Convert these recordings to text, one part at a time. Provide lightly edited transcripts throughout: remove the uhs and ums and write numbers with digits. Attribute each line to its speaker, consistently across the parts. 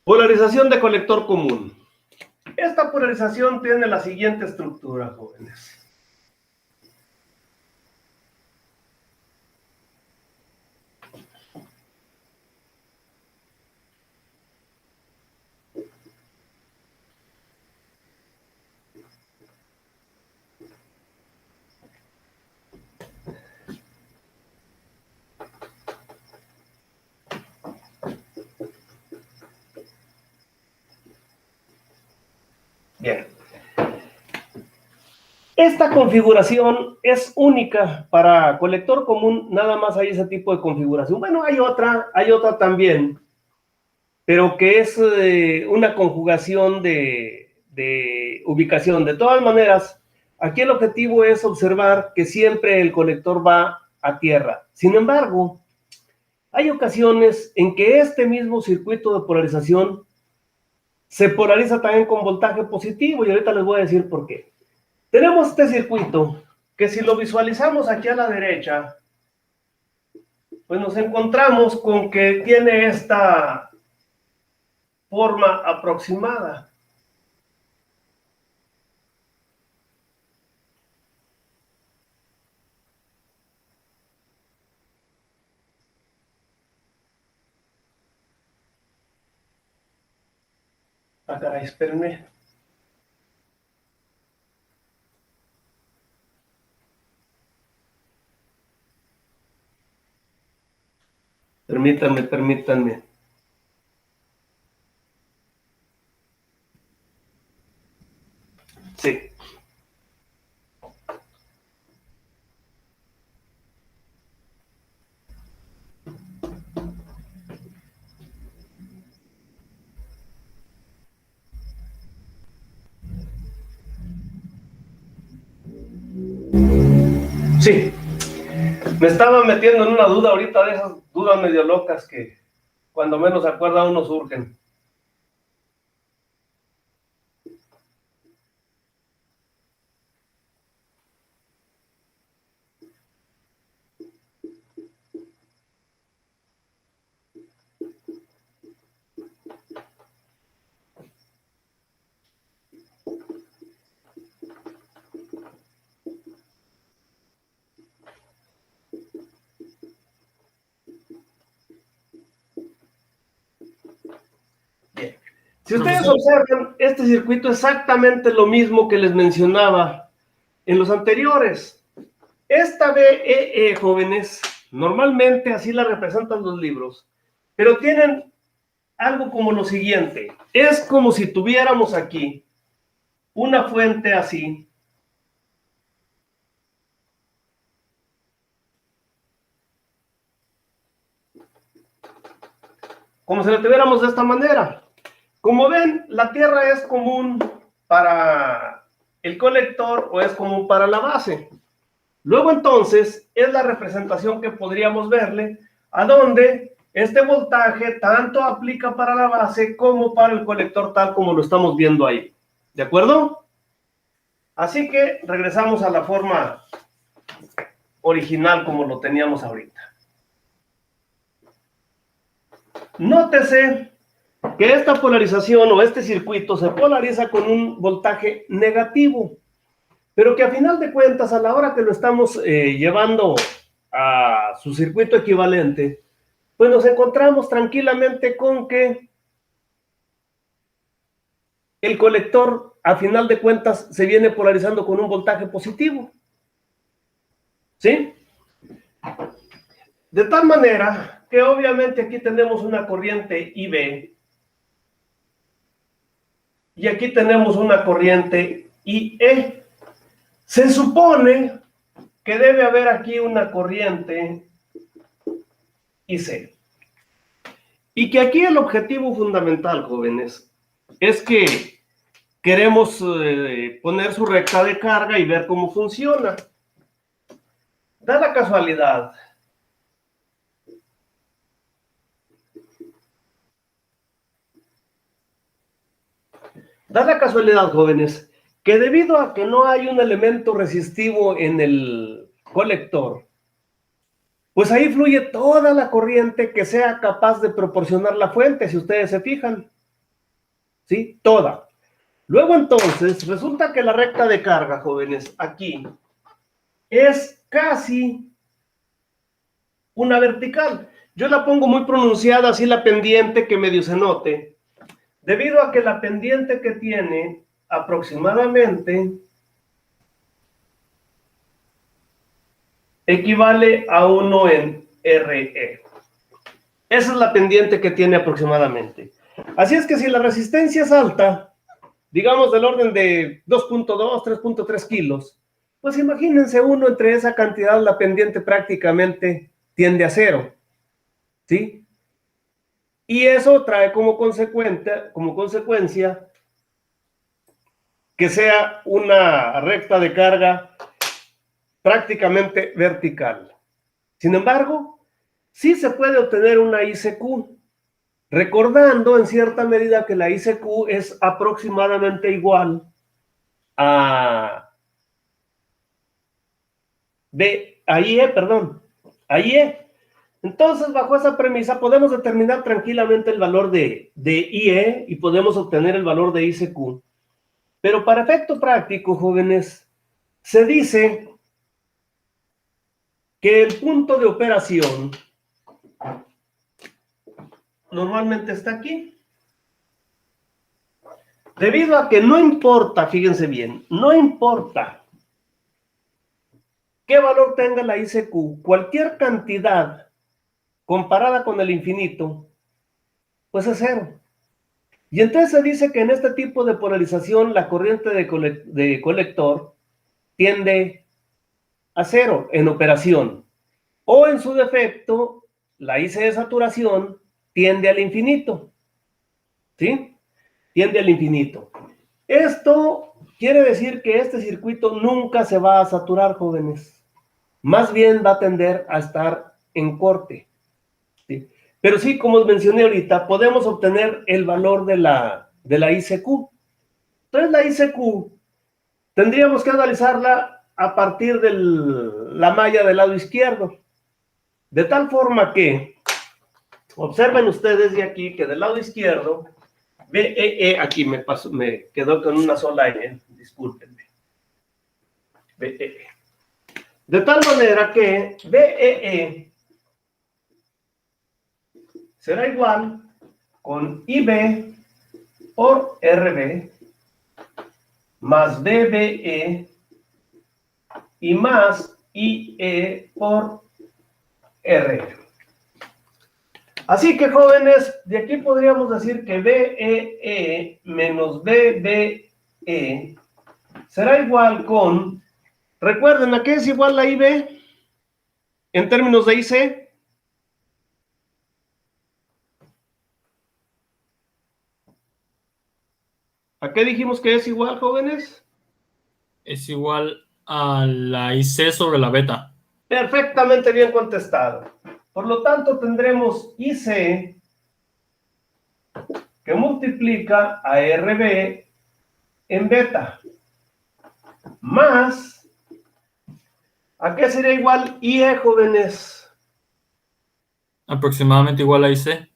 Speaker 1: Polarización de colector común. Esta polarización tiene la siguiente estructura, jóvenes. Bien. Esta configuración es única para colector común, nada más hay ese tipo de configuración. Bueno, hay otra también, pero que es una conjugación de ubicación. De todas maneras, aquí el objetivo es observar que siempre el colector va a tierra. Sin embargo, hay ocasiones en que este mismo circuito de polarización se polariza también con voltaje positivo, y ahorita les voy a decir por qué. Tenemos este circuito que, si lo visualizamos aquí a la derecha, pues nos encontramos con que tiene esta forma aproximada. Ah, caray, espérenme. Permítanme. Sí. Sí. Me estaba metiendo en una duda ahorita, de esas dudas medio locas que cuando menos se acuerda uno surgen. Bien. Si ustedes observan, este circuito es exactamente lo mismo que les mencionaba en los anteriores. Esta BEE, jóvenes, normalmente así la representan los libros, pero tienen algo como lo siguiente. Es como si tuviéramos aquí una fuente así, como si la tuviéramos de esta manera. Como ven, la tierra es común para el colector o es común para la base. Luego, entonces, es la representación que podríamos verle, a donde este voltaje tanto aplica para la base como para el colector, tal como lo estamos viendo ahí. ¿De acuerdo? Así que regresamos a la forma original como lo teníamos ahorita. Nótese que esta polarización o este circuito se polariza con un voltaje negativo, pero que a final de cuentas, a la hora que lo estamos llevando a su circuito equivalente, pues nos encontramos tranquilamente con que el colector, a final de cuentas, se viene polarizando con un voltaje positivo. ¿Sí? De tal manera que obviamente aquí tenemos una corriente IB y aquí tenemos una corriente IE. Se supone que debe haber aquí una corriente IC. Y que aquí el objetivo fundamental, jóvenes, es que queremos poner su recta de carga y ver cómo funciona. Da la casualidad jóvenes, que debido a que no hay un elemento resistivo en el colector, pues ahí fluye toda la corriente que sea capaz de proporcionar la fuente, si ustedes se fijan. ¿sí? Toda. Luego entonces, resulta que la recta de carga, jóvenes, aquí, es casi una vertical. Yo la pongo muy pronunciada, así la pendiente, que medio se note, debido a que la pendiente que tiene aproximadamente equivale a 1 en RE. Esa es la pendiente que tiene aproximadamente. Así es que si la resistencia es alta, digamos del orden de 2.2, 3.3 kilos, pues imagínense uno entre esa cantidad, la pendiente prácticamente tiende a cero, ¿sí? Y eso trae como consecuencia que sea una recta de carga prácticamente vertical. Sin embargo, sí se puede obtener una ICQ, recordando en cierta medida que la ICQ es aproximadamente igual a IE, perdón, a IE. Entonces, bajo esa premisa, podemos determinar tranquilamente el valor de IE y podemos obtener el valor de ICQ. Pero para efecto práctico, jóvenes, se dice que el punto de operación normalmente está aquí. Debido a que no importa, fíjense bien, no importa qué valor tenga la ICQ, cualquier cantidad comparada con el infinito, pues es cero. Y entonces se dice que en este tipo de polarización la corriente de colector tiende a cero en operación. O en su defecto, la IC de saturación tiende al infinito. ¿Sí? Tiende al infinito. Esto quiere decir que este circuito nunca se va a saturar, jóvenes. Más bien va a tender a estar en corte. ¿Sí? Pero sí, como mencioné ahorita, podemos obtener el valor de la ICQ. Entonces la ICQ tendríamos que analizarla a partir de la malla del lado izquierdo. De tal forma que, observen ustedes de aquí que del lado izquierdo, BEE, aquí me quedó con una sola E, discúlpenme. BEE. De tal manera que BEE será igual con IB por RB más BBE y más IE por RE. Así que, jóvenes, de aquí podríamos decir que BEE menos BBE será igual con, recuerden, ¿a qué es igual la IB en términos de IC? ¿A qué dijimos que es igual, jóvenes?
Speaker 2: Es igual a la IC sobre la beta.
Speaker 1: Perfectamente bien contestado. Por lo tanto, tendremos IC que multiplica a RB en beta, más, ¿a qué sería igual IE, jóvenes?
Speaker 2: Aproximadamente igual a IC.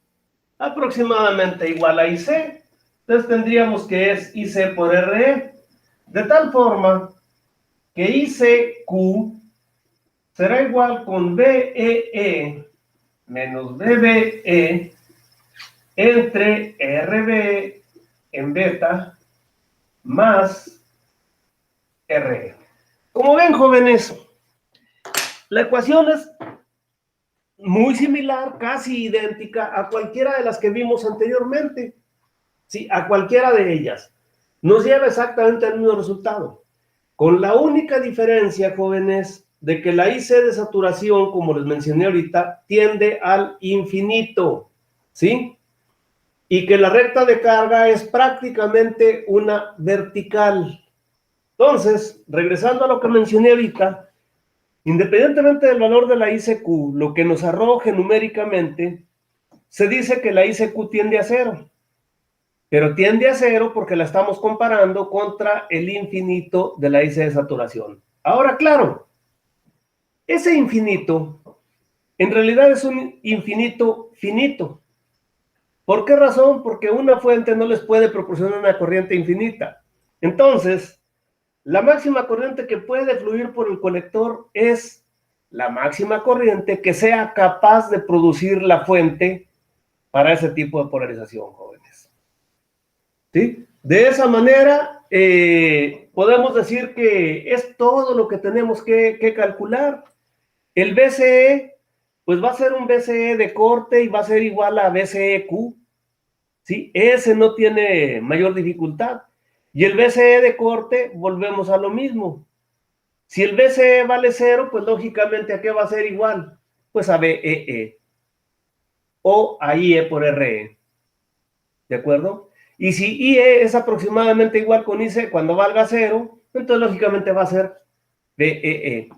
Speaker 1: Aproximadamente igual a IC. Entonces tendríamos que es IC por RE, de tal forma que ICQ será igual con BEE menos BBE entre RB en beta más RE. Como ven, jóvenes, la ecuación es muy similar, casi idéntica a cualquiera de las que vimos anteriormente. Sí, a cualquiera de ellas. Nos lleva exactamente al mismo resultado. Con la única diferencia, jóvenes, de que la IC de saturación, como les mencioné ahorita, tiende al infinito. ¿Sí? Y que la recta de carga es prácticamente una vertical. Entonces, regresando a lo que mencioné ahorita, independientemente del valor de la ICQ, lo que nos arroje numéricamente, se dice que la ICQ tiende a cero. Pero tiende a cero porque la estamos comparando contra el infinito de la IC de saturación. Ahora, claro, ese infinito en realidad es un infinito finito. ¿Por qué razón? Porque una fuente no les puede proporcionar una corriente infinita. Entonces, la máxima corriente que puede fluir por el colector es la máxima corriente que sea capaz de producir la fuente para ese tipo de polarización, jóvenes. ¿Sí? De esa manera, podemos decir que es todo lo que tenemos que calcular. El BCE, pues va a ser un BCE de corte y va a ser igual a BCEQ. ¿Sí? Ese no tiene mayor dificultad. Y el BCE de corte, volvemos a lo mismo. Si el BCE vale 0, pues lógicamente ¿a qué va a ser igual? Pues a BEE o a IE por RE. ¿De acuerdo? Y si IE es aproximadamente igual con IC cuando valga 0, entonces lógicamente va a ser BEE.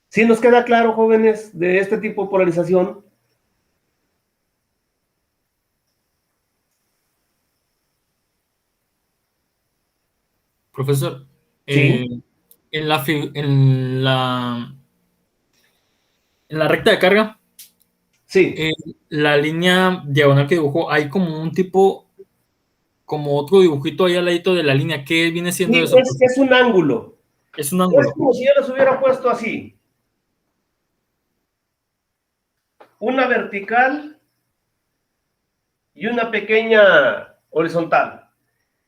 Speaker 1: ¿Sí nos queda claro, jóvenes, de este tipo de polarización?
Speaker 2: Profesor,
Speaker 1: Sí,
Speaker 2: en la recta de carga,
Speaker 1: sí.
Speaker 2: la línea diagonal que dibujó, hay como un tipo, como otro dibujito ahí al ladito de la línea. ¿Qué viene siendo
Speaker 1: Sí,
Speaker 2: eso, profe?
Speaker 1: es un ángulo.
Speaker 2: Es un
Speaker 1: Es
Speaker 2: ángulo.
Speaker 1: como si yo les hubiera puesto así. Una vertical y una pequeña horizontal.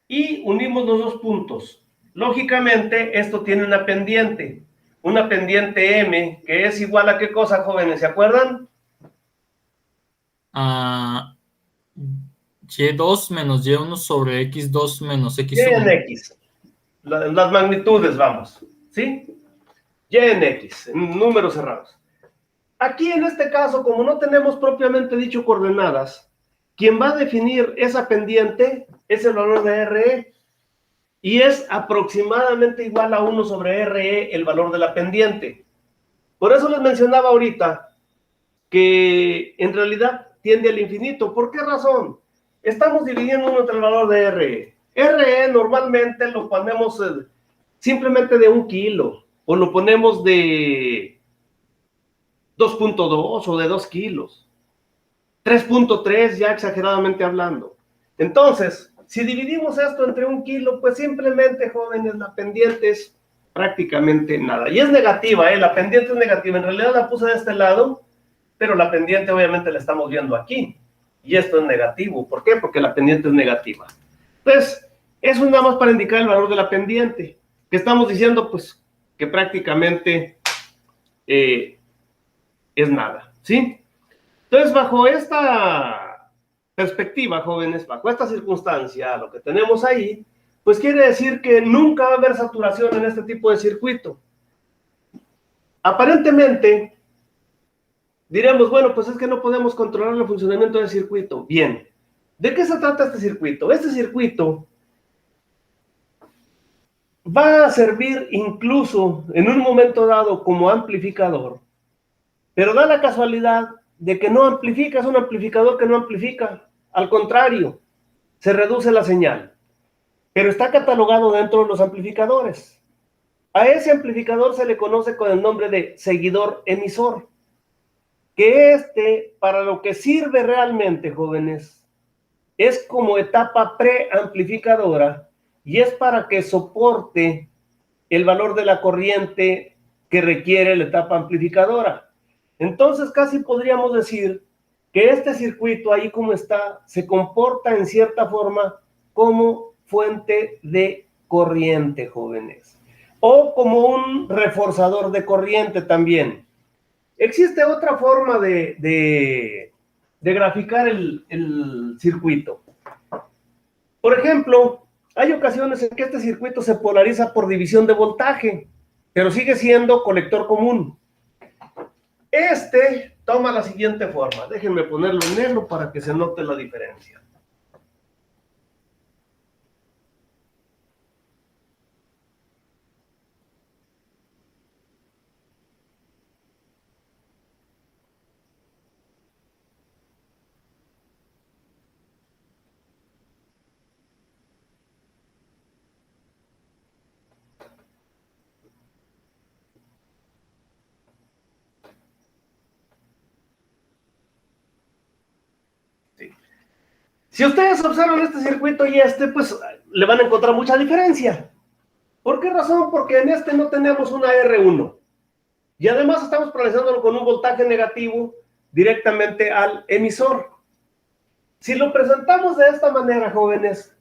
Speaker 1: Y unimos los dos puntos. Lógicamente, esto tiene una pendiente M, que es igual a qué cosa, jóvenes, ¿se acuerdan?
Speaker 2: A Y2 menos Y1 sobre X2 menos
Speaker 1: Y en
Speaker 2: X1.
Speaker 1: X, las magnitudes, vamos, ¿sí? Y en X, en números cerrados. Aquí en este caso, como no tenemos propiamente dicho coordenadas, quien va a definir esa pendiente es el valor de RE, y es aproximadamente igual a 1 sobre RE el valor de la pendiente. Por eso les mencionaba ahorita que en realidad tiende al infinito. ¿Por qué razón? Estamos dividiendo uno entre el valor de RE. RE normalmente lo ponemos simplemente de 1 kilo, o lo ponemos de 2.2 o de 2 kilos. 3.3 ya exageradamente hablando. Entonces, si dividimos esto entre 1 kilo, pues simplemente, jóvenes, la pendiente es prácticamente nada. Y es negativa, la pendiente es negativa. En realidad la puse de este lado, pero la pendiente obviamente la estamos viendo aquí. Y esto es negativo. ¿Por qué? Porque la pendiente es negativa. Entonces, eso es nada más para indicar el valor de la pendiente. Que estamos diciendo, pues, que prácticamente es nada. ¿Sí? Entonces, bajo esta perspectiva, jóvenes, bajo esta circunstancia, lo que tenemos ahí, pues quiere decir que nunca va a haber saturación en este tipo de circuito. Aparentemente, diremos, bueno, pues es que no podemos controlar el funcionamiento del circuito. Bien, ¿de qué se trata este circuito? Este circuito va a servir incluso en un momento dado como amplificador, pero da la casualidad de que no amplifica, es un amplificador que no amplifica. Al contrario, se reduce la señal, pero está catalogado dentro de los amplificadores. A ese amplificador se le conoce con el nombre de seguidor emisor, que para lo que sirve realmente, jóvenes, es como etapa preamplificadora y es para que soporte el valor de la corriente que requiere la etapa amplificadora. Entonces, casi podríamos decir que este circuito, ahí como está, se comporta en cierta forma como fuente de corriente, jóvenes, o como un reforzador de corriente también. Existe otra forma de graficar el circuito. Por ejemplo, hay ocasiones en que este circuito se polariza por división de voltaje, pero sigue siendo colector común. Este toma la siguiente forma. Déjenme ponerlo en negro para que se note la diferencia. Sí. Si ustedes observan este circuito y este, pues le van a encontrar mucha diferencia. ¿Por qué razón? Porque en este no tenemos una R1. Y además estamos polarizándolo con un voltaje negativo directamente al emisor. Si lo presentamos de esta manera, jóvenes,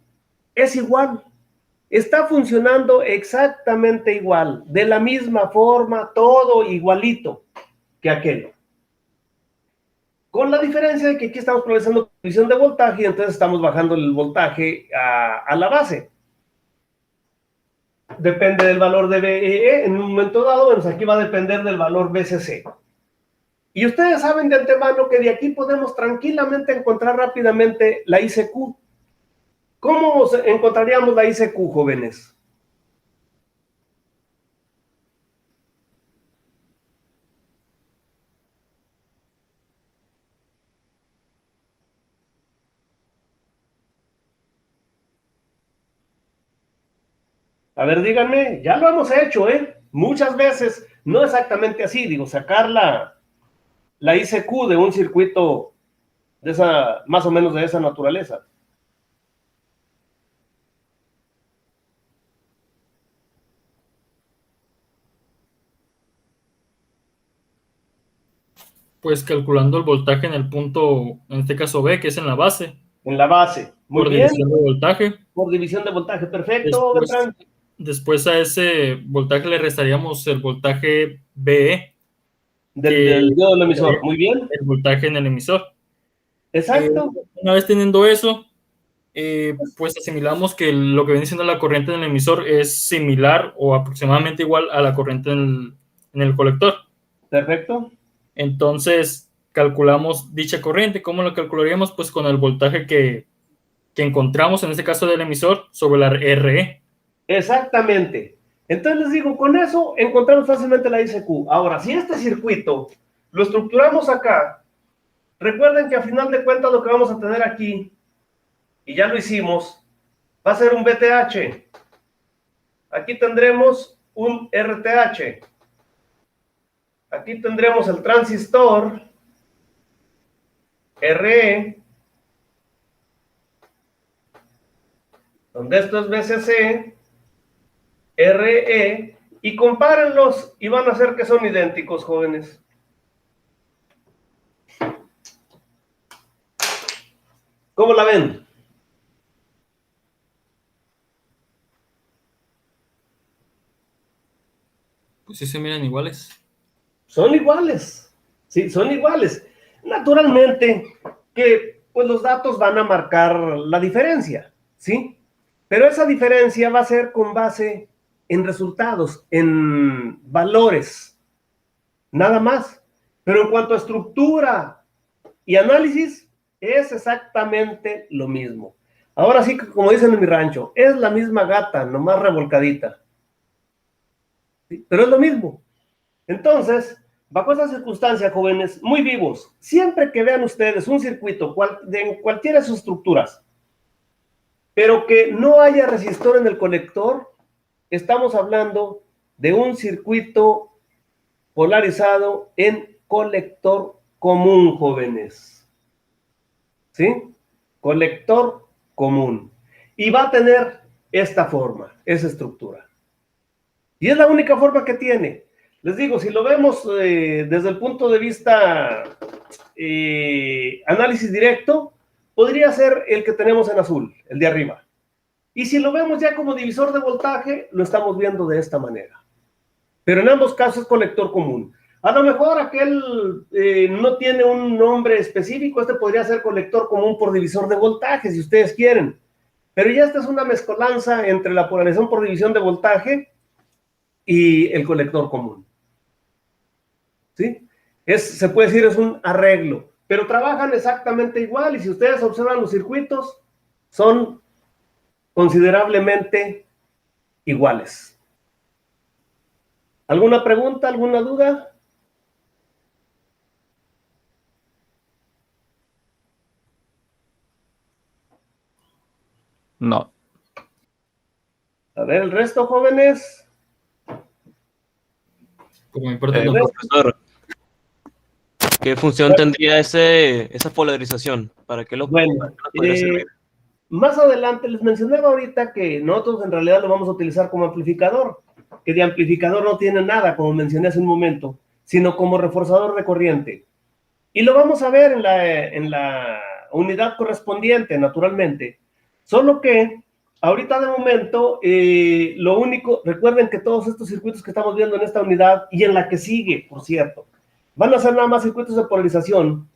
Speaker 1: es igual. Está funcionando exactamente igual, de la misma forma, todo igualito que aquel. Con la diferencia de que aquí estamos polarizando división de voltaje y entonces estamos bajando el voltaje a la base. Depende del valor de VEE en un momento dado, bueno, aquí va a depender del valor VCC. Y ustedes saben de antemano que de aquí podemos tranquilamente encontrar rápidamente la ICQ. ¿Cómo encontraríamos la ICQ, jóvenes? A ver, díganme, ya lo hemos hecho, muchas veces, no exactamente así, digo, sacar la ICQ de un circuito de esa, más o menos de esa naturaleza.
Speaker 2: Pues calculando el voltaje en el punto, en este caso B, que es en la base.
Speaker 1: En la base, muy
Speaker 2: por
Speaker 1: bien.
Speaker 2: División de voltaje.
Speaker 1: Por división de voltaje, perfecto, Beltrán.
Speaker 2: Después a ese voltaje le restaríamos el voltaje BE.
Speaker 1: Del diodo del emisor, muy bien.
Speaker 2: El voltaje en el emisor.
Speaker 1: Exacto.
Speaker 2: Una vez teniendo eso, pues asimilamos que lo que viene siendo la corriente en el emisor es similar o aproximadamente igual a la corriente en el colector.
Speaker 1: Perfecto.
Speaker 2: Entonces calculamos dicha corriente. ¿Cómo lo calcularíamos? Pues con el voltaje que encontramos, en este caso del emisor, sobre la RE.
Speaker 1: Exactamente. Entonces les digo, con eso encontramos fácilmente la ICQ. Ahora, si este circuito lo estructuramos acá, recuerden que a final de cuentas lo que vamos a tener aquí, y ya lo hicimos, va a ser un VTH. Aquí tendremos un RTH. Aquí tendremos el transistor RE, donde esto es VCC, RE, y compárenlos y van a ser que son idénticos, jóvenes. ¿Cómo la ven?
Speaker 2: Pues sí se miran iguales.
Speaker 1: Son iguales, sí, son iguales. Naturalmente que pues los datos van a marcar la diferencia, ¿sí? Pero esa diferencia va a ser con base en resultados, en valores, nada más. Pero en cuanto a estructura y análisis, es exactamente lo mismo. Ahora sí, como dicen en mi rancho, es la misma gata, nomás revolcadita. ¿Sí? Pero es lo mismo. Entonces, bajo esa circunstancia, jóvenes, muy vivos, siempre que vean ustedes un circuito de cualquiera de sus estructuras, pero que no haya resistor en el conector, estamos hablando de un circuito polarizado en colector común, jóvenes. ¿Sí? Colector común. Y va a tener esta forma, esa estructura. Y es la única forma que tiene. Les digo, si lo vemos desde el punto de vista análisis directo, podría ser el que tenemos en azul, el de arriba. Y si lo vemos ya como divisor de voltaje, lo estamos viendo de esta manera. Pero en ambos casos es colector común. A lo mejor aquel no tiene un nombre específico, este podría ser colector común por divisor de voltaje, si ustedes quieren. Pero ya esta es una mezcolanza entre la polarización por división de voltaje y el colector común. ¿Sí? Se puede decir es un arreglo, pero trabajan exactamente igual y si ustedes observan los circuitos, son considerablemente iguales. ¿Alguna pregunta, alguna duda?
Speaker 3: No.
Speaker 1: A ver, el resto, jóvenes.
Speaker 2: Como me importa
Speaker 3: Profesor, ¿Qué función tendría esa polarización? ¿Para qué
Speaker 1: Bueno,
Speaker 3: para qué nos podría servir?
Speaker 1: más adelante les mencionaba ahorita que nosotros en realidad lo vamos a utilizar como amplificador, que de amplificador no tiene nada, como mencioné hace un momento, sino como reforzador de corriente. Y lo vamos a ver en la unidad correspondiente, naturalmente. Solo que ahorita de momento, lo único, recuerden que todos estos circuitos que estamos viendo en esta unidad y en la que sigue, por cierto, van a ser nada más circuitos de polarización,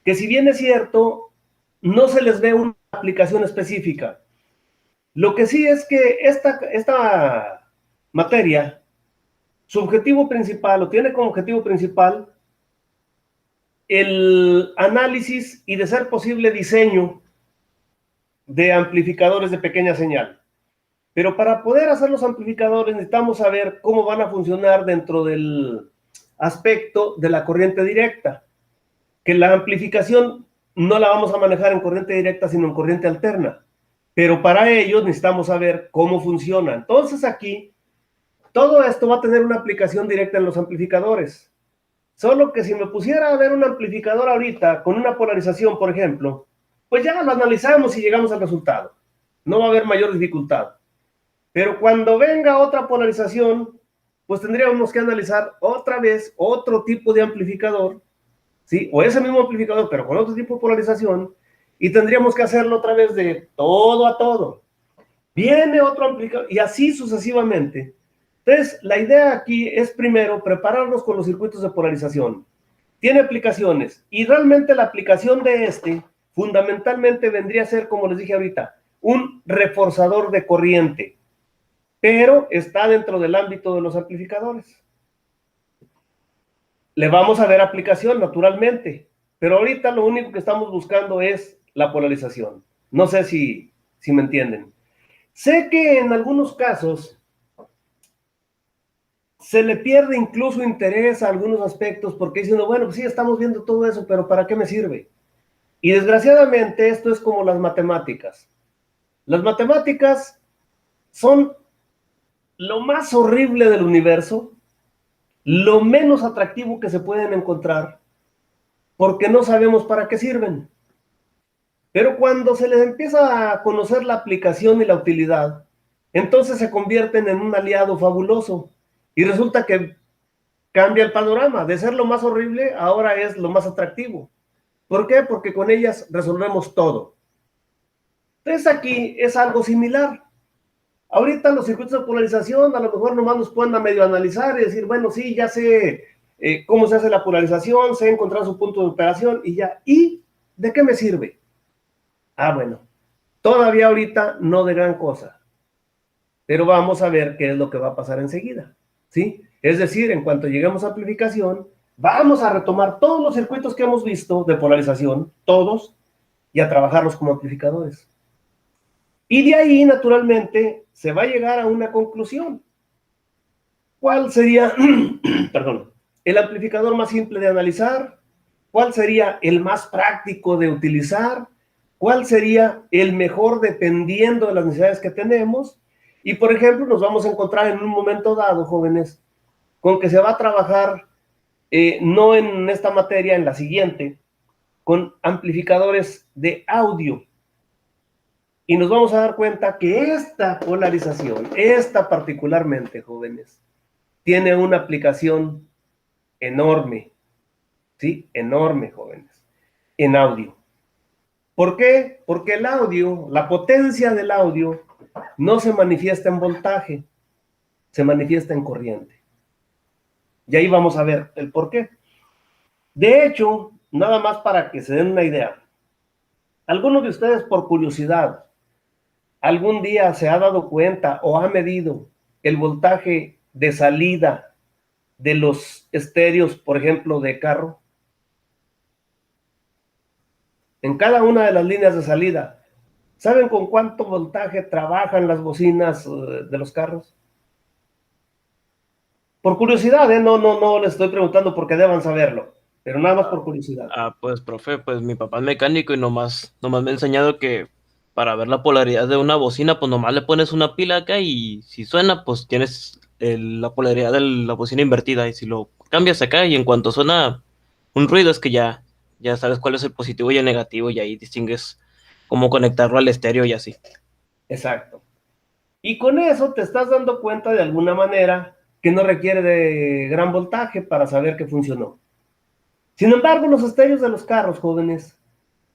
Speaker 1: que si bien es cierto, no se les ve una aplicación específica. Lo que sí es que esta materia, su objetivo principal, o tiene como objetivo principal, el análisis y, de ser posible, diseño de amplificadores de pequeña señal. Pero para poder hacer los amplificadores necesitamos saber cómo van a funcionar dentro del aspecto de la corriente directa, que la amplificación no la vamos a manejar en corriente directa, sino en corriente alterna. Pero para ello necesitamos saber cómo funciona. Entonces aquí, todo esto va a tener una aplicación directa en los amplificadores. Solo que si me pusiera a ver un amplificador ahorita con una polarización, por ejemplo, pues ya lo analizamos y llegamos al resultado. No va a haber mayor dificultad. Pero cuando venga otra polarización, pues tendríamos que analizar otra vez otro tipo de amplificador, ¿sí? O ese mismo amplificador, pero con otro tipo de polarización, y tendríamos que hacerlo otra vez de todo a todo. Viene otro amplificador, y así sucesivamente. Entonces, la idea aquí es primero prepararnos con los circuitos de polarización. Tiene aplicaciones, y realmente la aplicación de fundamentalmente vendría a ser, como les dije ahorita, un reforzador de corriente, pero está dentro del ámbito de los amplificadores. Le vamos a ver aplicación, naturalmente, pero ahorita lo único que estamos buscando es la polarización. No sé si me entienden. Sé que en algunos casos se le pierde incluso interés a algunos aspectos porque diciendo, bueno, pues sí, estamos viendo todo eso, pero ¿para qué me sirve? Y desgraciadamente esto es como las matemáticas. Las matemáticas son lo más horrible del universo, lo menos atractivo que se pueden encontrar, porque no sabemos para qué sirven. Pero cuando se les empieza a conocer la aplicación y la utilidad, entonces se convierten en un aliado fabuloso. Y resulta que cambia el panorama. De ser lo más horrible, ahora es lo más atractivo. ¿Por qué? Porque con ellas resolvemos todo. Entonces aquí es algo similar. Ahorita los circuitos de polarización a lo mejor nomás nos pueden a medio analizar y decir, bueno, sí, ya sé cómo se hace la polarización, sé encontrar su punto de operación y ya. ¿Y de qué me sirve? Ah, bueno, todavía ahorita no de gran cosa, pero vamos a ver qué es lo que va a pasar enseguida, ¿sí? Es decir, en cuanto lleguemos a amplificación, vamos a retomar todos los circuitos que hemos visto de polarización, todos, y a trabajarlos como amplificadores. Y de ahí, naturalmente, se va a llegar a una conclusión. ¿Cuál sería, perdón, el amplificador más simple de analizar? ¿Cuál sería el más práctico de utilizar? ¿Cuál sería el mejor dependiendo de las necesidades que tenemos? Y, por ejemplo, nos vamos a encontrar en un momento dado, jóvenes, con que se va a trabajar, no en esta materia, en la siguiente, con amplificadores de audio. Y nos vamos a dar cuenta que esta polarización, esta particularmente, jóvenes, tiene una aplicación enorme, ¿sí? Enorme, jóvenes, en audio. ¿Por qué? Porque el audio, la potencia del audio, no se manifiesta en voltaje, se manifiesta en corriente. Y ahí vamos a ver el por qué. De hecho, nada más para que se den una idea, algunos de ustedes, por curiosidad, ¿algún día se ha dado cuenta o ha medido el voltaje de salida de los estéreos, por ejemplo, de carro? En cada una de las líneas de salida, ¿saben con cuánto voltaje trabajan las bocinas de los carros? Por curiosidad, no les estoy preguntando porque deban saberlo, pero nada más por curiosidad.
Speaker 3: Pues, profe, pues mi papá es mecánico y nomás me ha enseñado que para ver la polaridad de una bocina, pues nomás le pones una pila acá y si suena, pues tienes la polaridad de la bocina invertida. Y si lo cambias acá y en cuanto suena, un ruido, es que ya sabes cuál es el positivo y el negativo, y ahí distingues cómo conectarlo al estéreo y así.
Speaker 1: Exacto. Y con eso te estás dando cuenta de alguna manera que no requiere de gran voltaje para saber que funcionó. Sin embargo, los estéreos de los carros, jóvenes,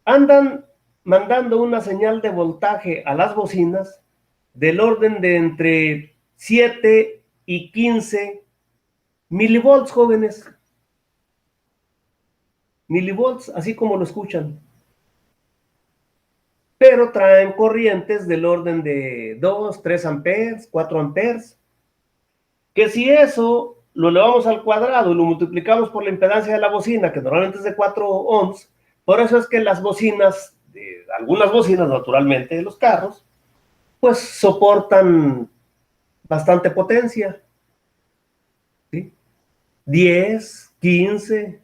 Speaker 1: andan mandando una señal de voltaje a las bocinas del orden de entre 7 y 15 milivolts, jóvenes. Milivolts, así como lo escuchan. Pero traen corrientes del orden de 2, 3 amperes, 4 amperes. Que si eso lo elevamos al cuadrado y lo multiplicamos por la impedancia de la bocina, que normalmente es de 4 ohms, por eso es que las bocinas, algunas bocinas naturalmente de los carros, pues soportan bastante potencia, ¿sí? 10, 15,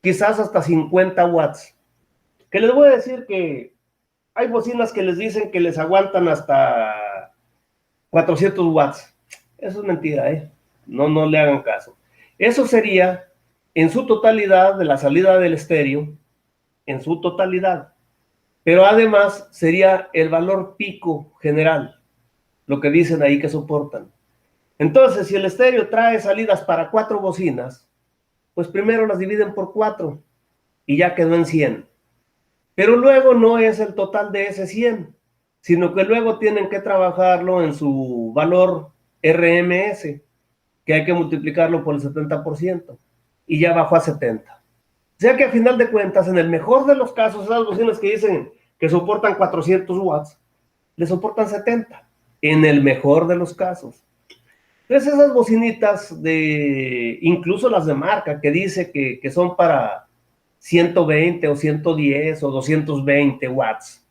Speaker 1: quizás hasta 50 watts. Que les voy a decir que hay bocinas que les dicen que les aguantan hasta 400 watts. Eso es mentira, ¿eh? No le hagan caso. Eso sería en su totalidad de la salida del estéreo, en su totalidad. Pero además sería el valor pico general, lo que dicen ahí que soportan. Entonces, si el estéreo trae salidas para 4 bocinas, pues primero las dividen por 4 y ya quedó en 100. Pero luego no es el total de ese 100, sino que luego tienen que trabajarlo en su valor RMS, que hay que multiplicarlo por el 70%, y ya bajó a 70. O sea que a final de cuentas, en el mejor de los casos, esas bocinas que dicen que soportan 400 watts, le soportan 70, en el mejor de los casos. Entonces esas bocinitas, incluso las de marca, que dice que son para 120 o 110 o 220 watts,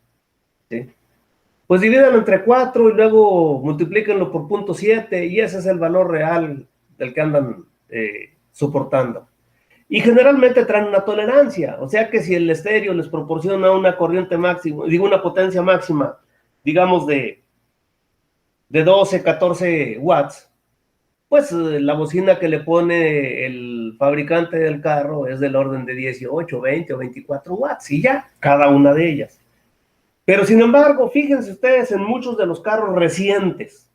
Speaker 1: ¿sí? Pues divídanlo entre 4 y luego multiplíquenlo por 0.7 y ese es el valor real del que andan soportando. Y generalmente traen una tolerancia, o sea que si el estéreo les proporciona una corriente máxima, digo una potencia máxima, digamos de 12, 14 watts, pues la bocina que le pone el fabricante del carro es del orden de 18, 20 o 24 watts y ya, cada una de ellas. Pero sin embargo, fíjense ustedes en muchos de los carros recientes.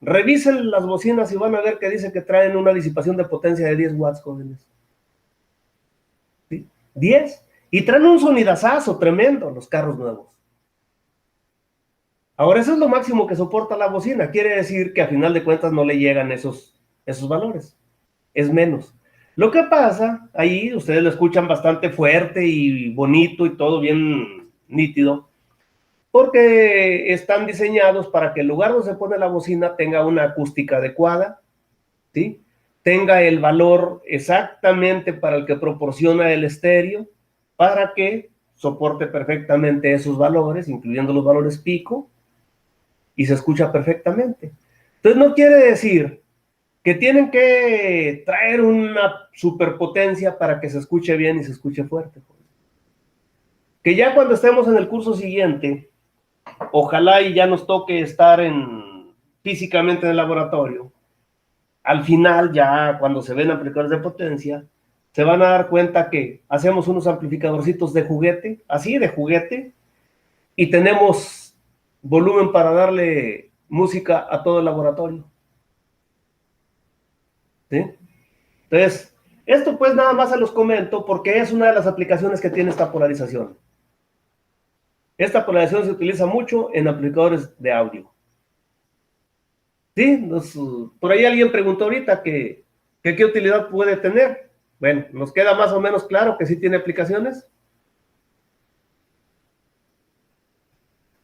Speaker 1: Revisen las bocinas y van a ver que dice que traen una disipación de potencia de 10 watts, jóvenes. ¿Sí? 10. Y traen un sonidazazo tremendo los carros nuevos. Ahora, eso es lo máximo que soporta la bocina. Quiere decir que a final de cuentas no le llegan esos valores. Es menos. Lo que pasa, ahí ustedes lo escuchan bastante fuerte y bonito y todo bien nítido, porque están diseñados para que el lugar donde se pone la bocina tenga una acústica adecuada, ¿sí? Tenga el valor exactamente para el que proporciona el estéreo, para que soporte perfectamente esos valores, incluyendo los valores pico, y se escucha perfectamente. Entonces no quiere decir que tienen que traer una superpotencia para que se escuche bien y se escuche fuerte. Que ya cuando estemos en el curso siguiente, ojalá y ya nos toque estar físicamente en el laboratorio, al final ya cuando se ven amplificadores de potencia, se van a dar cuenta que hacemos unos amplificadorcitos de juguete, así de juguete, y tenemos volumen para darle música a todo el laboratorio. ¿Sí? Entonces, esto pues nada más se los comento porque es una de las aplicaciones que tiene esta polarización. Esta polarización se utiliza mucho en amplificadores de audio. Sí, por ahí alguien preguntó ahorita que qué utilidad puede tener. Bueno, nos queda más o menos claro que sí tiene aplicaciones.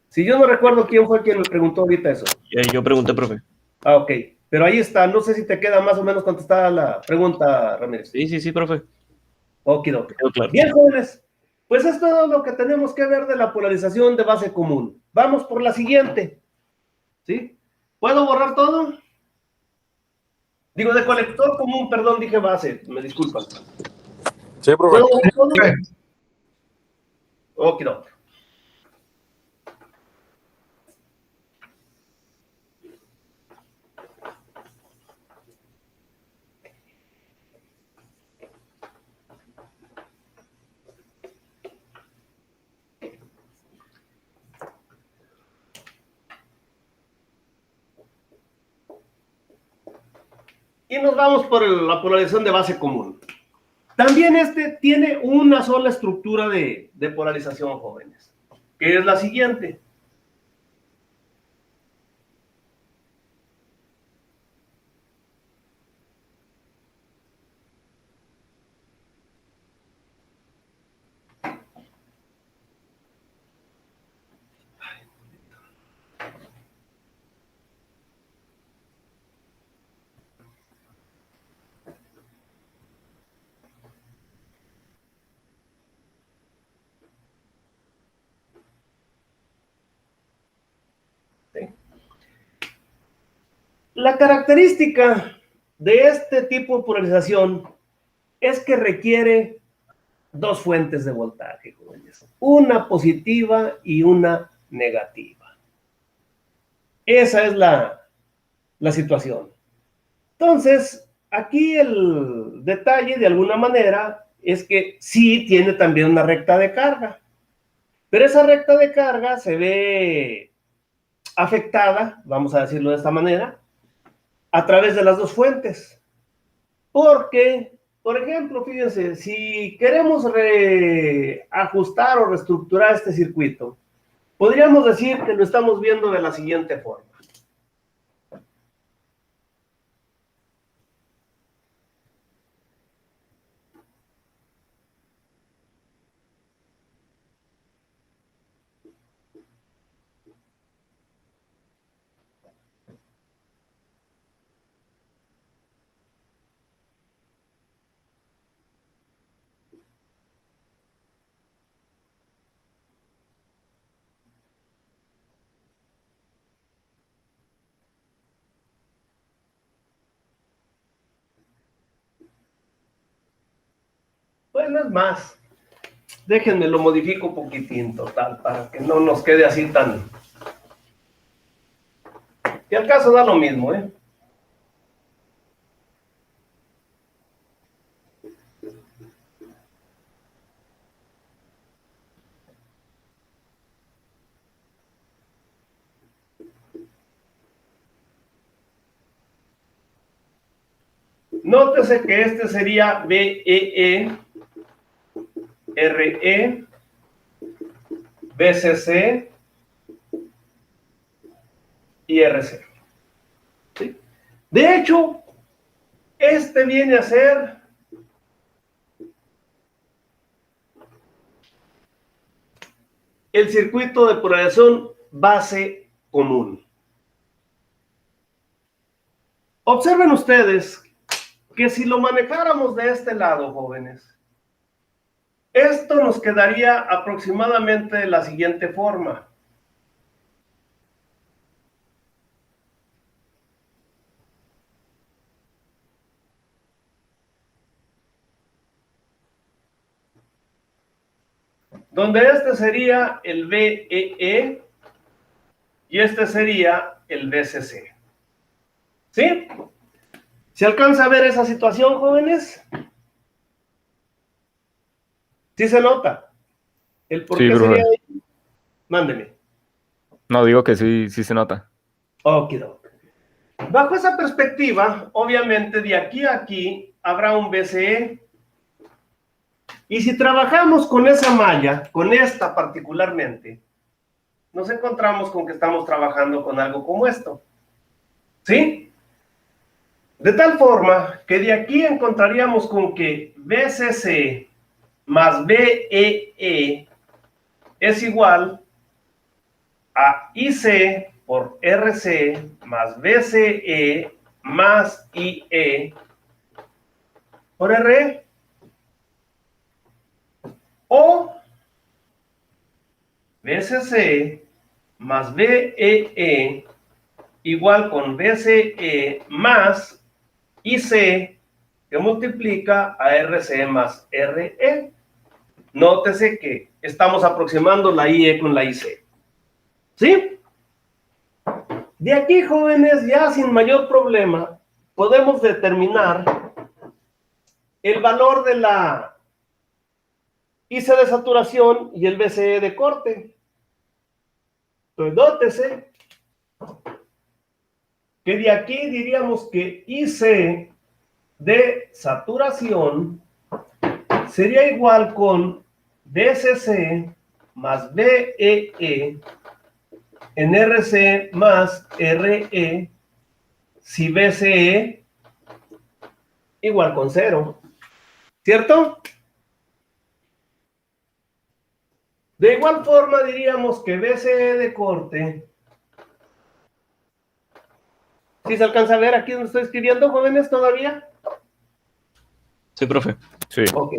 Speaker 1: Si yo no recuerdo quién fue quien me preguntó ahorita eso.
Speaker 3: Yo pregunté, profe.
Speaker 1: Ah, ok. Pero ahí está. No sé si te queda más o menos contestada la pregunta, Ramírez.
Speaker 3: Sí, profe.
Speaker 1: Okidoki.
Speaker 3: Claro.
Speaker 1: Bien, jóvenes. Pues es todo lo que tenemos que ver de la polarización de base común. Vamos por la siguiente. ¿Sí? ¿Puedo borrar todo? Digo, de colector común, perdón, dije base. Me disculpan.
Speaker 4: Sí, profe.
Speaker 1: ¿Puedo borrar todo? Okidoki. y nos vamos por la polarización de base común. También este tiene una sola estructura de polarización, jóvenes, que es la siguiente. La característica de este tipo de polarización es que requiere dos fuentes de voltaje, jóvenes. Una positiva y una negativa. Esa es la situación. Entonces, aquí el detalle, de alguna manera, es que sí tiene también una recta de carga. Pero esa recta de carga se ve afectada, vamos a decirlo de esta manera, a través de las dos fuentes. Porque, por ejemplo, fíjense, si queremos reajustar o reestructurar este circuito, podríamos decir que lo estamos viendo de la siguiente forma. Bueno, es más, déjenme lo modifico un poquitín, total, para que no nos quede así tan... Que al caso da lo mismo, ¿eh? Nótese que este sería BEE, RE, BCC y RC. ¿Sí? De hecho, este viene a ser el circuito de polarización base común. Observen ustedes que si lo manejáramos de este lado, jóvenes, esto nos quedaría aproximadamente de la siguiente forma. Donde este sería el BEE y este sería el BCC. ¿Sí? ¿Se alcanza a ver esa situación, jóvenes? ¿Sí se nota? ¿El por
Speaker 5: Sí,
Speaker 1: qué
Speaker 5: profe.
Speaker 1: sería ahí? Mándeme.
Speaker 5: No, digo que sí, sí se nota.
Speaker 1: Okidoki. Bajo esa perspectiva, obviamente de aquí a aquí habrá un BCE. Y si trabajamos con esa malla, con esta particularmente, nos encontramos con que estamos trabajando con algo como esto. ¿Sí? De tal forma que de aquí encontraríamos con que BCC más BEE es igual a IC por RC más BCE más IE por RE. O BCC más BEE igual con BCE más IC que multiplica a RC más RE. Nótese que estamos aproximando la IE con la IC. ¿Sí? De aquí, jóvenes, ya sin mayor problema, podemos determinar el valor de la IC de saturación y el BCE de corte. Entonces, nótese que de aquí diríamos que IC de saturación sería igual con BCC más BEE en RC más RE si BCE igual con 0, ¿cierto? De igual forma diríamos que BCE de corte, ¿sí se alcanza a ver aquí donde estoy escribiendo, jóvenes, todavía?
Speaker 3: Sí, profe.
Speaker 5: Sí.
Speaker 1: Ok.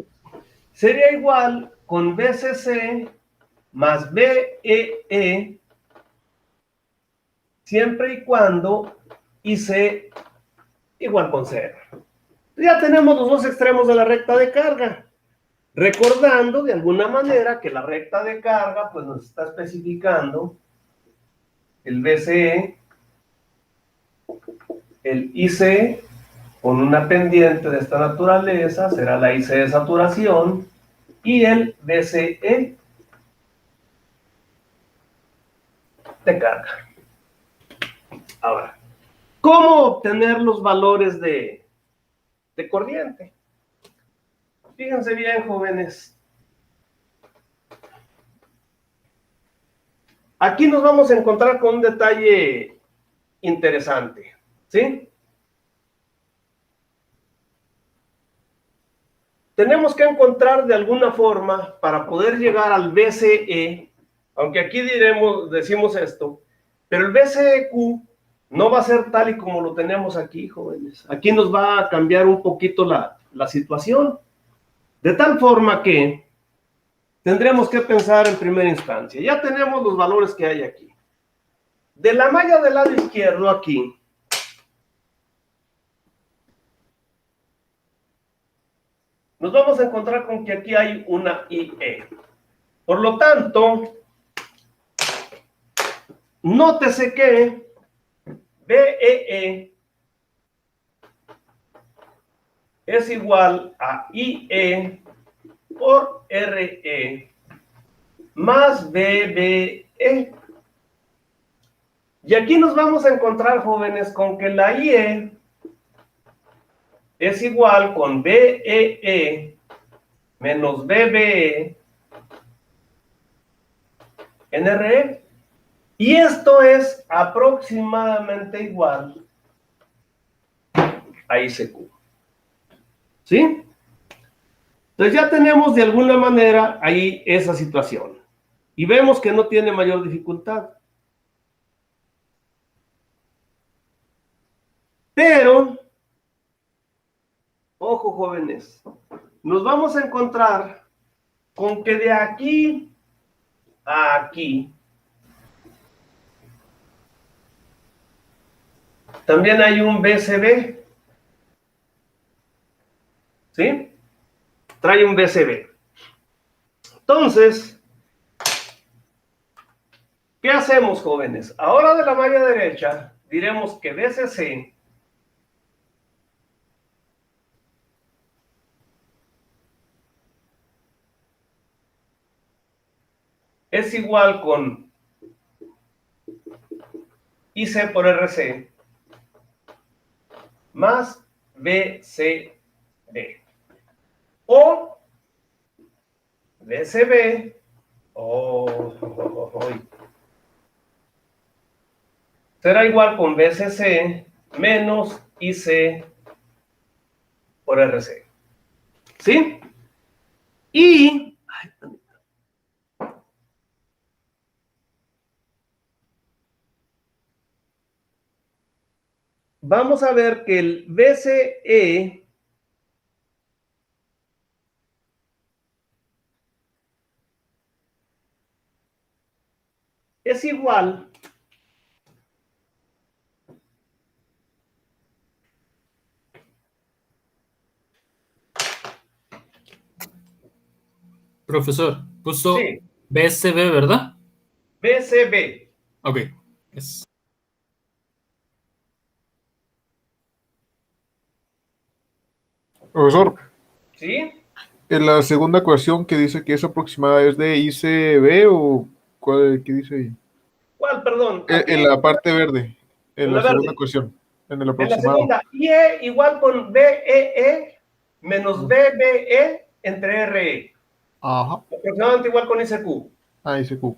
Speaker 1: Sería igual con BCC más BEE siempre y cuando IC igual con 0. Ya tenemos los dos extremos de la recta de carga. Recordando de alguna manera que la recta de carga pues nos está especificando el BCE, el IC con una pendiente de esta naturaleza será la IC de saturación y el BCE de carga. Ahora, ¿cómo obtener los valores de corriente? Fíjense bien, jóvenes. Aquí nos vamos a encontrar con un detalle interesante, ¿sí? Tenemos que encontrar de alguna forma para poder llegar al BCE, aunque aquí decimos esto, pero el BCEQ no va a ser tal y como lo tenemos aquí, jóvenes. Aquí nos va a cambiar un poquito la situación, de tal forma que tendremos que pensar en primera instancia. Ya tenemos los valores que hay aquí. De la malla del lado izquierdo aquí, nos vamos a encontrar con que aquí hay una IE. Por lo tanto, nótese que BEE es igual a IE por RE más BBE. Y aquí nos vamos a encontrar, jóvenes, con que la IE es igual con BEE menos BBE en RE. Y esto es aproximadamente igual a ICQ. ¿Sí? Entonces ya tenemos de alguna manera ahí esa situación. Y vemos que no tiene mayor dificultad. Pero, ojo jóvenes, nos vamos a encontrar con que de aquí a aquí también hay un BCB. ¿Sí? Trae un BCB. Entonces, ¿qué hacemos, jóvenes? Ahora de la malla derecha diremos que BCC es igual con IC por RC más BCD. O BCB será igual con BCC menos IC por RC. ¿Sí? Y vamos a ver que el BCE es igual
Speaker 2: Profesor, puso
Speaker 1: sí,
Speaker 2: BSB, ¿verdad?
Speaker 1: BCB.
Speaker 2: Ok. Yes.
Speaker 6: Profesor,
Speaker 1: ¿Sí?
Speaker 6: en la segunda ecuación que dice que es aproximada, ¿es de ICB o cuál que dice ahí?
Speaker 1: ¿Cuál, perdón?
Speaker 6: En la parte verde, en
Speaker 1: En
Speaker 6: la
Speaker 1: la
Speaker 6: segunda
Speaker 1: verde.
Speaker 6: ecuación. En el
Speaker 1: En la
Speaker 6: aproximado.
Speaker 1: segunda, IE igual con BEE menos BBE entre RE.
Speaker 6: Ajá.
Speaker 1: Aproximadamente igual con ICQ.
Speaker 6: Ahí se Q.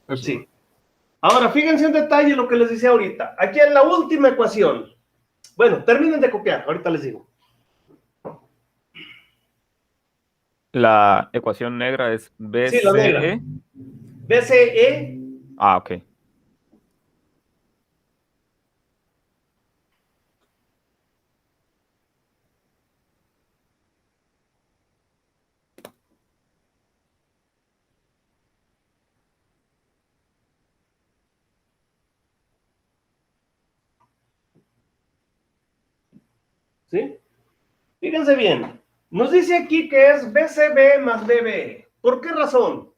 Speaker 6: Eso.
Speaker 1: Sí. Ahora, fíjense en detalle lo que les decía ahorita. Aquí en la última ecuación. Bueno, terminen de copiar, ahorita les digo.
Speaker 5: La ecuación negra es
Speaker 1: Sí, la negra.
Speaker 5: BCE.
Speaker 1: BCE
Speaker 5: Ah, ok.
Speaker 1: ¿sí? Fíjense bien. Nos dice aquí que es BCB más BBE. ¿Por qué razón?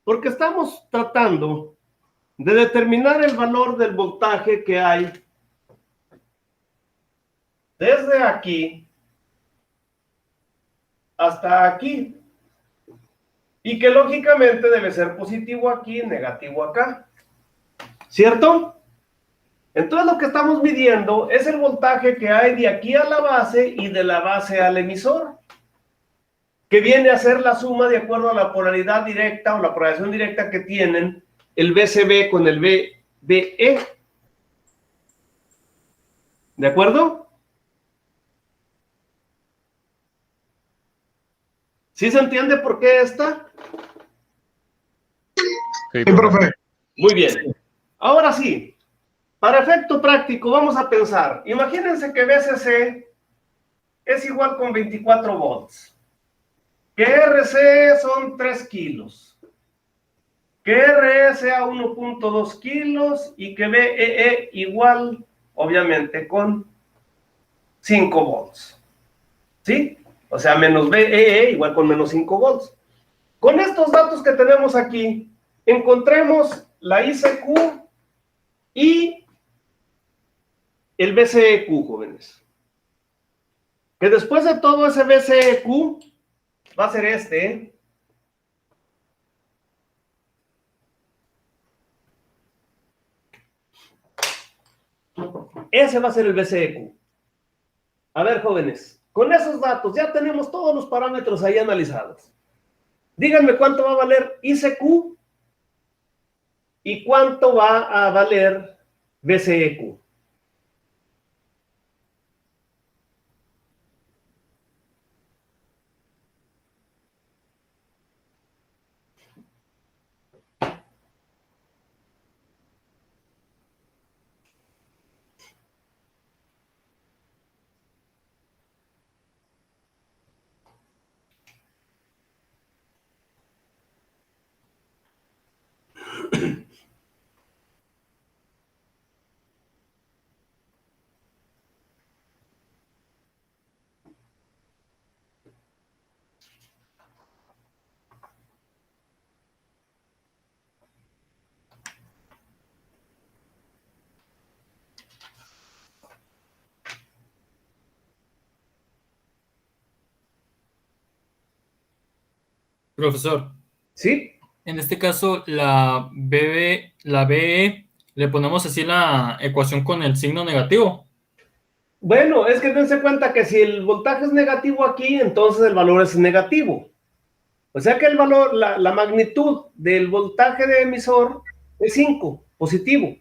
Speaker 1: Porque estamos tratando de determinar el valor del voltaje que hay desde aquí hasta aquí. Y que lógicamente debe ser positivo aquí, negativo acá. ¿Cierto? Entonces lo que estamos midiendo es el voltaje que hay de aquí a la base y de la base al emisor, que viene a ser la suma de acuerdo a la polaridad directa o la polarización directa que tienen el BCB con el BBE. ¿De acuerdo? ¿Sí se entiende por qué está?
Speaker 5: Sí,
Speaker 6: profe.
Speaker 1: Muy bien. Ahora sí, para efecto práctico vamos a pensar. Imagínense que BCC es igual con 24 volts. Que RC son 3 kilos. Que RE sea 1.2 kilos y que BEE igual, obviamente, con 5 volts. ¿Sí? O sea, menos BEE igual con menos 5 volts. Con estos datos que tenemos aquí, encontremos la ICQ y el BCEQ, jóvenes. Que después de todo ese BCEQ va a ser este, ¿eh? Ese va a ser el BCEQ. A ver, jóvenes, con esos datos ya tenemos todos los parámetros ahí analizados. Díganme cuánto va a valer ICQ y cuánto va a valer BCEQ.
Speaker 2: Profesor,
Speaker 1: ¿Sí?
Speaker 2: en este caso la BE, le ponemos así la ecuación con el signo negativo.
Speaker 1: Bueno, es que dense cuenta que si el voltaje es negativo aquí, entonces el valor es negativo. O sea que el valor, la magnitud del voltaje de emisor es 5, positivo.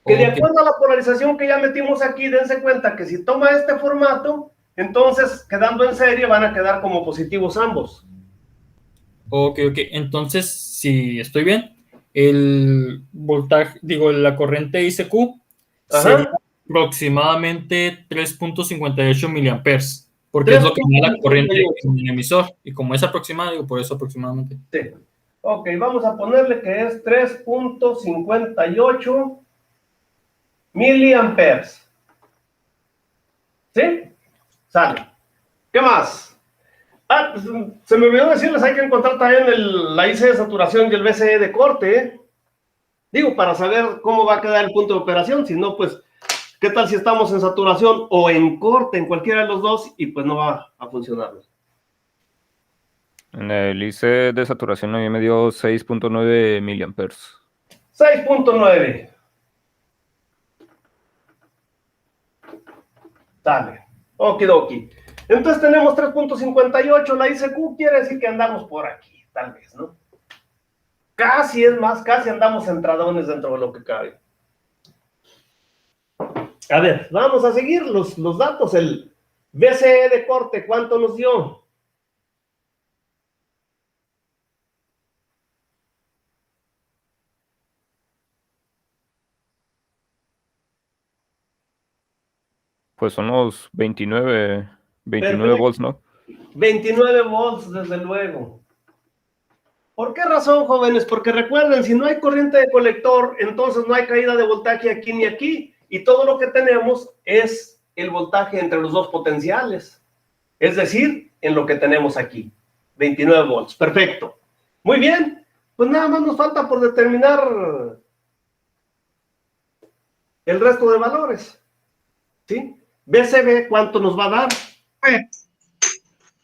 Speaker 1: Que de
Speaker 2: Ok.
Speaker 1: acuerdo a la polarización que ya metimos aquí, dense cuenta que si toma este formato, entonces quedando en serie van a quedar como positivos ambos.
Speaker 2: Ok. Entonces, si estoy bien, el voltaje, digo, la corriente ICQ sería
Speaker 1: Ajá.
Speaker 2: aproximadamente 3.58 miliamperes, porque es lo que da la corriente
Speaker 1: 3.58.
Speaker 2: en el emisor, y como es aproximado, digo, por eso aproximadamente.
Speaker 1: Sí. Ok, vamos a ponerle que es 3.58 miliamperes. ¿Sí? Sale. ¿Qué más? Ah, pues, se me olvidó decirles, hay que encontrar también la IC de saturación y el BCE de corte, ¿eh? Digo, para saber cómo va a quedar el punto de operación, si no, pues, ¿qué tal si estamos en saturación o en corte, en cualquiera de los dos, y pues no va a funcionar?
Speaker 5: En el IC de saturación a mí me dio 6.9 miliamperes.
Speaker 1: 6.9. Dale. Okidoki. Entonces tenemos 3.58, la ICQ quiere decir que andamos por aquí, tal vez, ¿no? Casi, es más, casi andamos centradones dentro de lo que cabe. A ver, vamos a seguir los datos. El BCE de corte, ¿cuánto nos dio?
Speaker 5: Pues son los 29
Speaker 1: Perfecto.
Speaker 5: volts, ¿no?
Speaker 1: 29 volts, desde luego. ¿Por qué razón, jóvenes? Porque recuerden, si no hay corriente de colector, entonces no hay caída de voltaje aquí ni aquí, y todo lo que tenemos es el voltaje entre los dos potenciales, es decir, en lo que tenemos aquí, 29 volts. Perfecto. Muy bien, pues nada más nos falta por determinar el resto de valores, ¿sí? BCB, ¿cuánto nos va a dar?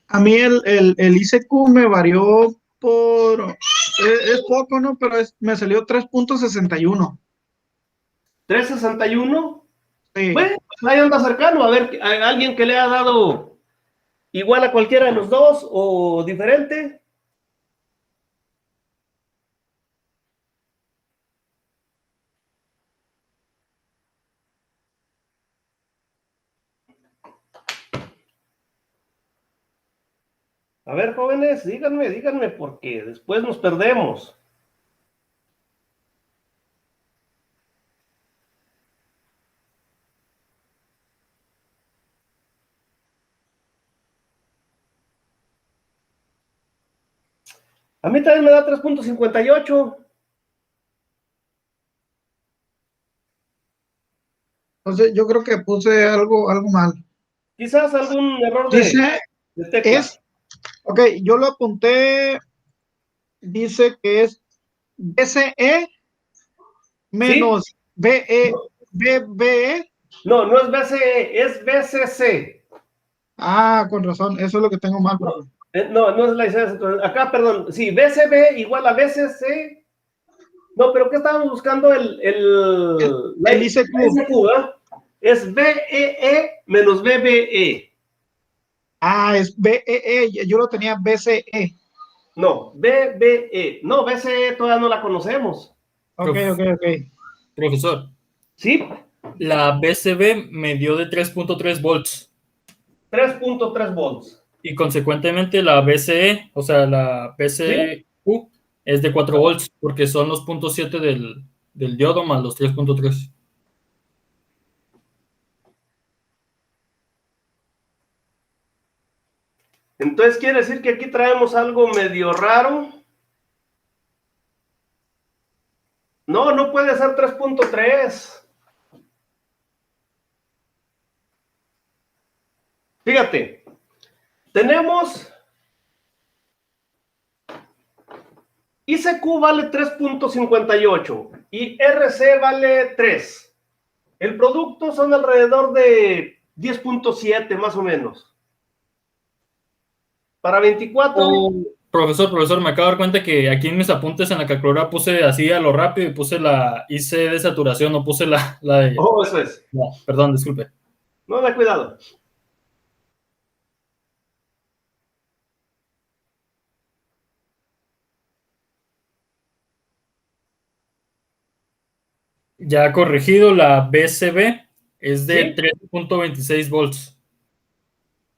Speaker 7: A mí el ICQ me varió por... Es poco, ¿no? Pero me salió 3.61.
Speaker 1: 361.
Speaker 7: Sí.
Speaker 1: Bueno, ahí anda cercano. A ver, ¿a alguien que le ha dado igual a cualquiera de los dos o diferente? A ver, jóvenes, díganme, porque después nos perdemos. A mí también me da 3.58.
Speaker 7: Entonces yo creo que puse algo mal.
Speaker 1: Quizás algún error
Speaker 7: Dice,
Speaker 1: de tecla.
Speaker 7: ok, yo lo apunté, dice que es BCE menos
Speaker 1: ¿Sí?
Speaker 7: BBE.
Speaker 1: No, no es BCE, es BCC.
Speaker 7: Ah, con razón, eso es lo que tengo mal.
Speaker 1: No es la licencia. Acá, perdón, sí, BCB igual a BCC. No, pero ¿qué estábamos buscando?
Speaker 7: El ICQ.
Speaker 1: ¿Eh? Es BEE menos BBE.
Speaker 7: Ah, es BEE, yo lo tenía BCE.
Speaker 1: No, BBE. No, BCE todavía no la conocemos.
Speaker 7: Ok.
Speaker 2: Profesor,
Speaker 1: ¿Sí?
Speaker 2: la BCB me dio de 3.3 volts
Speaker 1: 3.3 volts.
Speaker 2: y consecuentemente la BCE, o sea, la
Speaker 1: ¿Sí?
Speaker 2: BCQ es de 4 volts porque son los 0.7 del diodo más los 3.3.
Speaker 1: Entonces quiere decir que aquí traemos algo medio raro. No, no puede ser 3.3. Fíjate, tenemos ICQ vale 3.58 y RC vale 3. El producto son alrededor de 10.7 más o menos. Para 24.
Speaker 2: Profesor, me acabo de dar cuenta que aquí en mis apuntes en la calculadora puse así a lo rápido y puse la IC de saturación, no puse la de...
Speaker 1: Oh, eso es.
Speaker 2: No, perdón, disculpe.
Speaker 1: No, da cuidado.
Speaker 2: Ya corregido, la BCB es de
Speaker 1: ¿Sí?
Speaker 2: 3.26 volts.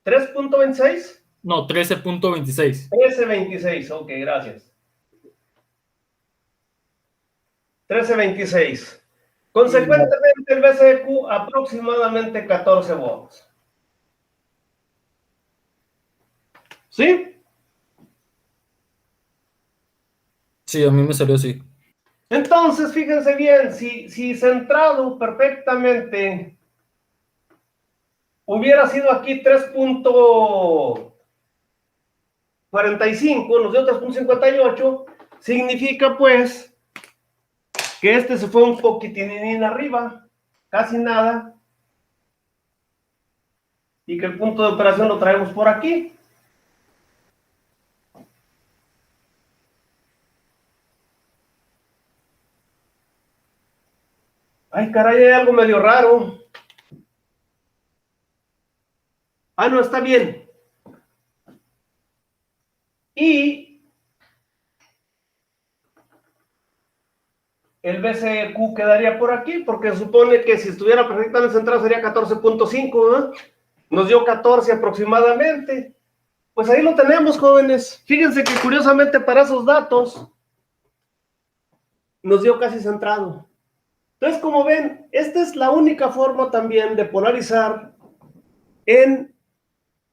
Speaker 1: ¿3.26?
Speaker 2: No, 13.26.
Speaker 1: 13.26, ok, gracias. 13.26. Consecuentemente, el BCQ aproximadamente 14 volts. ¿Sí?
Speaker 2: Sí, a mí me salió así.
Speaker 1: Entonces, fíjense bien, si centrado perfectamente hubiera sido aquí 3.45, nos dio 3.58, significa pues que este se fue un poquitín arriba, casi nada, y que el punto de operación lo traemos por aquí. Ay, caray, hay algo medio raro. Ah, no, está bien. Y el BCQ quedaría por aquí, porque se supone que si estuviera perfectamente centrado sería 14.5, ¿no? Nos dio 14 aproximadamente. Pues ahí lo tenemos, jóvenes. Fíjense que curiosamente para esos datos nos dio casi centrado. Entonces, como ven, esta es la única forma también de polarizar en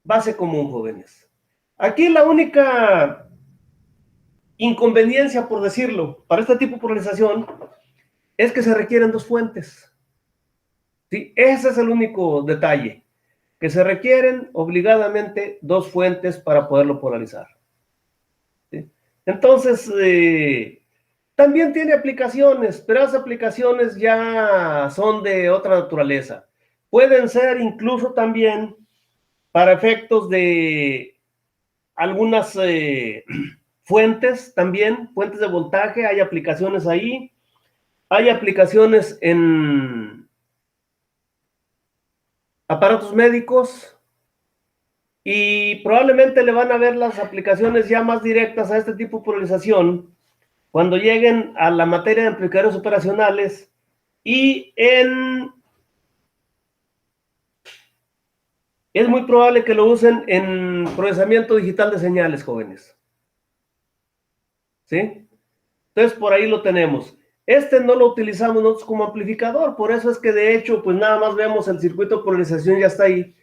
Speaker 1: base común, jóvenes. Aquí la única inconveniencia, por decirlo, para este tipo de polarización es que se requieren dos fuentes. ¿Sí? Ese es el único detalle, que se requieren obligadamente dos fuentes para poderlo polarizar. ¿Sí? Entonces, también tiene aplicaciones, pero esas aplicaciones ya son de otra naturaleza. Pueden ser incluso también para efectos de algunas fuentes también, fuentes de voltaje, hay aplicaciones ahí. Hay aplicaciones en aparatos médicos y probablemente le van a ver las aplicaciones ya más directas a este tipo de polarización cuando lleguen a la materia de amplificadores operacionales y es muy probable que lo usen en procesamiento digital de señales, jóvenes. ¿Sí? Entonces, por ahí lo tenemos. Este no lo utilizamos nosotros como amplificador, por eso es que de hecho, pues nada más vemos el circuito de polarización, ya está ahí,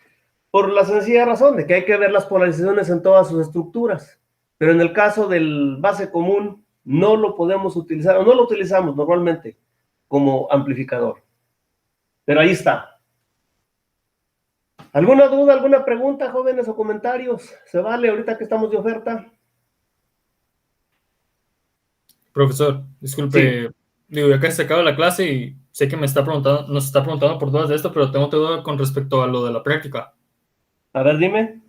Speaker 1: por la sencilla razón de que hay que ver las polarizaciones en todas sus estructuras. Pero en el caso del base común, no lo podemos utilizar, o no lo utilizamos normalmente como amplificador. Pero ahí está. ¿Alguna duda, alguna pregunta, jóvenes, o comentarios? ¿Se vale ahorita que estamos de oferta?
Speaker 2: Profesor, disculpe, digo, ya casi se acaba la clase y sé que nos está preguntando por dudas de esto, pero tengo otra duda con respecto a lo de la práctica.
Speaker 1: A ver, dime.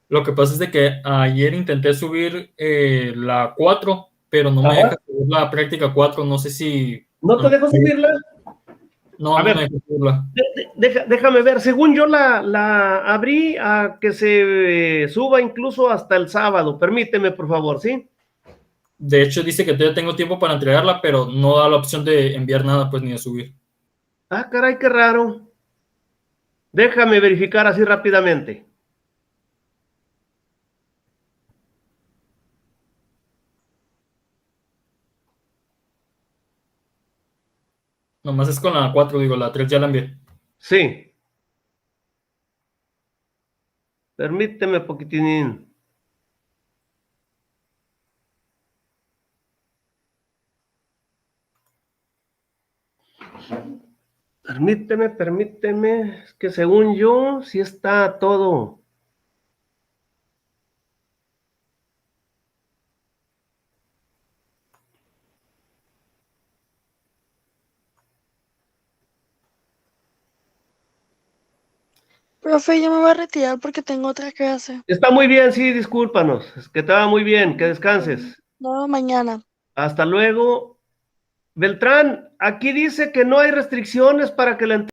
Speaker 2: Lo que pasa es de que ayer intenté subir la 4, pero no me
Speaker 1: Ajá.
Speaker 2: deja subir la práctica 4, no sé si...
Speaker 1: ¿No te dejo subirla?
Speaker 2: No,
Speaker 1: A
Speaker 2: no
Speaker 1: ver.
Speaker 2: me deja subirla.
Speaker 1: Déjame ver, según yo la abrí a que se suba incluso hasta el sábado. Permíteme, por favor, ¿sí?
Speaker 2: De hecho, dice que todavía tengo tiempo para entregarla, pero no da la opción de enviar nada, pues, ni de subir.
Speaker 1: Ah, caray, qué raro. Déjame verificar así rápidamente.
Speaker 2: Nomás es con la 4, digo, la 3 ya la envié.
Speaker 1: Sí. Permíteme poquitín. Permíteme. Es que según yo, sí está todo.
Speaker 8: Profe, yo me voy a retirar porque tengo otra clase.
Speaker 1: Está muy bien, sí, discúlpanos. Es que estaba muy bien, que descanses.
Speaker 8: No, mañana.
Speaker 1: Hasta luego. Beltrán, aquí dice que no hay restricciones para que la